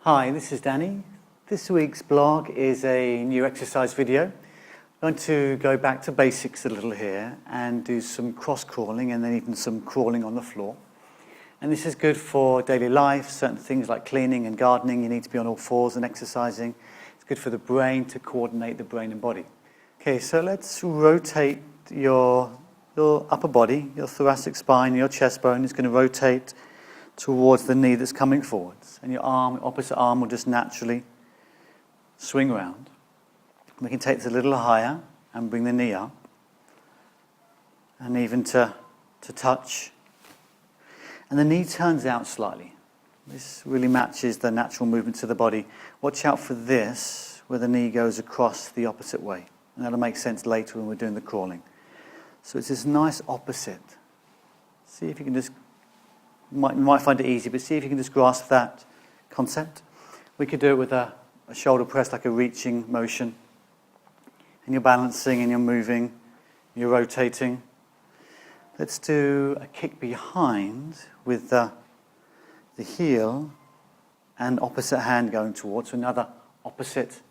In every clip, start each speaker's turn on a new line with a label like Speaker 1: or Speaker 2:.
Speaker 1: Hi, this is Danny. This week's blog is a new exercise video. I'm going to go back to basics a little here and do some cross-crawling and then even some crawling on the floor. And this is good for daily life, certain things like cleaning and gardening. You need to be on all fours and exercising. It's good for the brain to coordinate the brain and body. Okay, so let's rotate your upper body, your thoracic spine, your chest bone is going to rotate towards the knee that's coming forwards. And your opposite arm will just naturally swing around. We can take this a little higher and bring the knee up. And even to touch. And the knee turns out slightly. This really matches the natural movements of the body. Watch out for this, where the knee goes across the opposite way. And that'll make sense later when we're doing the crawling. So it's this nice opposite. See if you can just, you might find it easy, but see if you can just grasp that concept. We could do it with a shoulder press, like a reaching motion. And you're balancing and you're moving, you're rotating. Let's do a kick behind with the heel and opposite hand going towards. So another opposite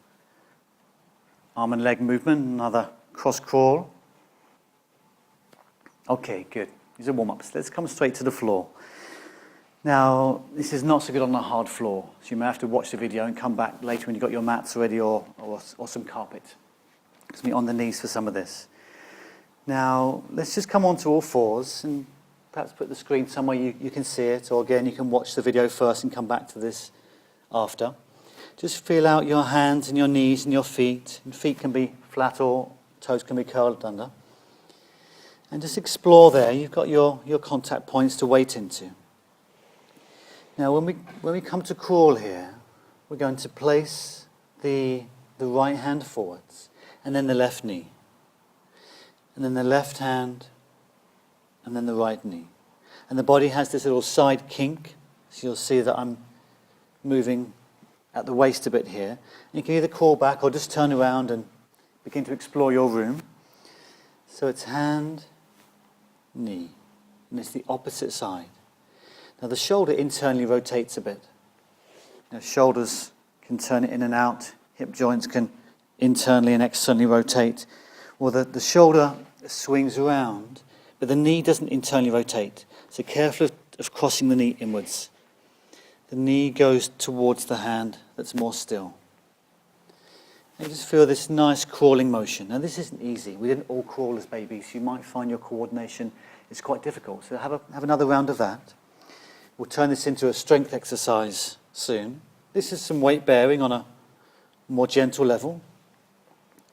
Speaker 1: arm and leg movement, another cross crawl. Okay, good. These are warm-ups. Let's come straight to the floor. Now, this is not so good on a hard floor, so you may have to watch the video and come back later when you've got your mats ready or some carpet. Because we're on the knees for some of this. Now, let's just come onto all fours and perhaps put the screen somewhere you can see it, or again, you can watch the video first and come back to this after. Just feel out your hands and your knees and your feet. And feet can be flat or toes can be curled under. And just explore there. You've got your contact points to weight into. Now, when we come to crawl here, we're going to place the right hand forwards, and then the left knee, and then the left hand, and then the right knee. And the body has this little side kink, so you'll see that I'm moving at the waist a bit here. And you can either crawl back or just turn around and begin to explore your room. So it's hand, knee, and it's the opposite side. Now the shoulder internally rotates a bit. Now shoulders can turn it in and out. Hip joints can internally and externally rotate. Well, the shoulder swings around, but the knee doesn't internally rotate. So careful of crossing the knee inwards. The knee goes towards the hand that's more still. And you just feel this nice crawling motion. Now this isn't easy. We didn't all crawl as babies. You might find your coordination is quite difficult. So have another round of that. We'll turn this into a strength exercise soon. This is some weight bearing on a more gentle level.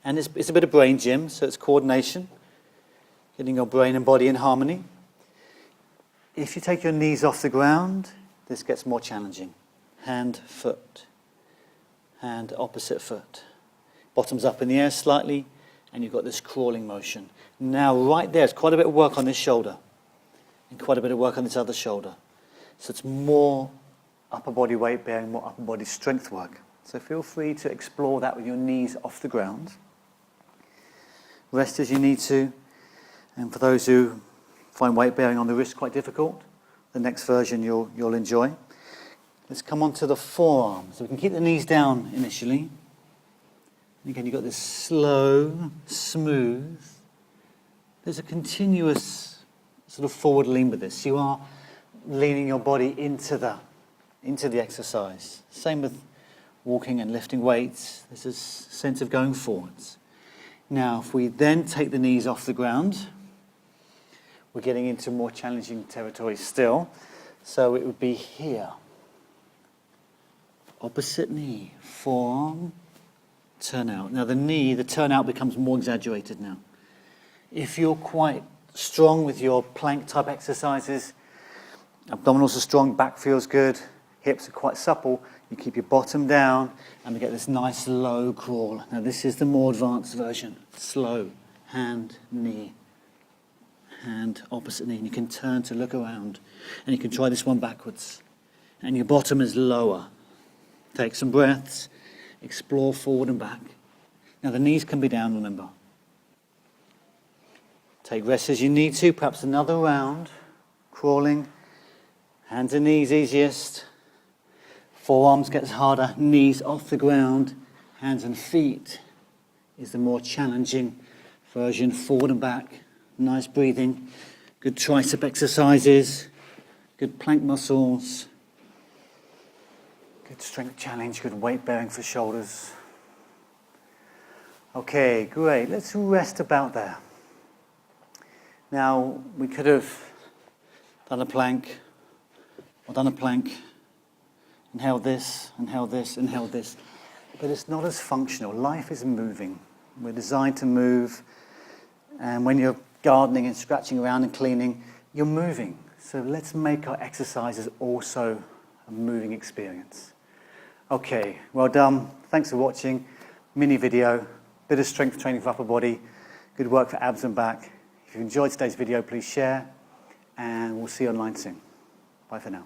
Speaker 1: And it's a bit of brain gym, so it's coordination, getting your brain and body in harmony. If you take your knees off the ground, this gets more challenging. Hand, foot, hand, opposite foot. Bottoms up in the air slightly, and you've got this crawling motion. Now, right there's quite a bit of work on this shoulder, and quite a bit of work on this other shoulder. So it's more upper body weight bearing, more upper body strength work. So feel free to explore that with your knees off the ground. Rest as you need to. And for those who find weight bearing on the wrist quite difficult, the next version you'll enjoy. Let's come on to the forearms. So we can keep the knees down initially. And again, you've got this slow, smooth. There's a continuous sort of forward lean with this. You are leaning your body into the exercise. Same with walking and lifting weights. There's this sense of going forwards. Now, if we then take the knees off the ground, we're getting into more challenging territory still. So it would be here. Opposite knee, forearm, turn out. Now the turn out becomes more exaggerated now. If you're quite strong with your plank type exercises, abdominals are strong, back feels good, hips are quite supple, you keep your bottom down and we get this nice low crawl. Now this is the more advanced version. Slow, hand, knee, hand, opposite knee. And you can turn to look around and you can try this one backwards. And your bottom is lower. Take some breaths, explore forward and back. Now the knees can be down, remember. Take rest as you need to, perhaps another round, crawling. Hands and knees easiest. Forearms gets harder, knees off the ground, hands and feet is the more challenging version, forward and back. Nice breathing, good tricep exercises, good plank muscles, good strength challenge, good weight bearing for shoulders. Okay, great, let's rest about there. Now, we could have done a plank, or done a plank, and held this, and held this, and held this. But it's not as functional. Life is moving. We're designed to move. And when you're gardening and scratching around and cleaning, you're moving. So let's make our exercises also a moving experience. Okay, well done. Thanks for watching. Mini video, bit of strength training for upper body, good work for abs and back. If you enjoyed today's video, please share, and we'll see you online soon. Bye for now.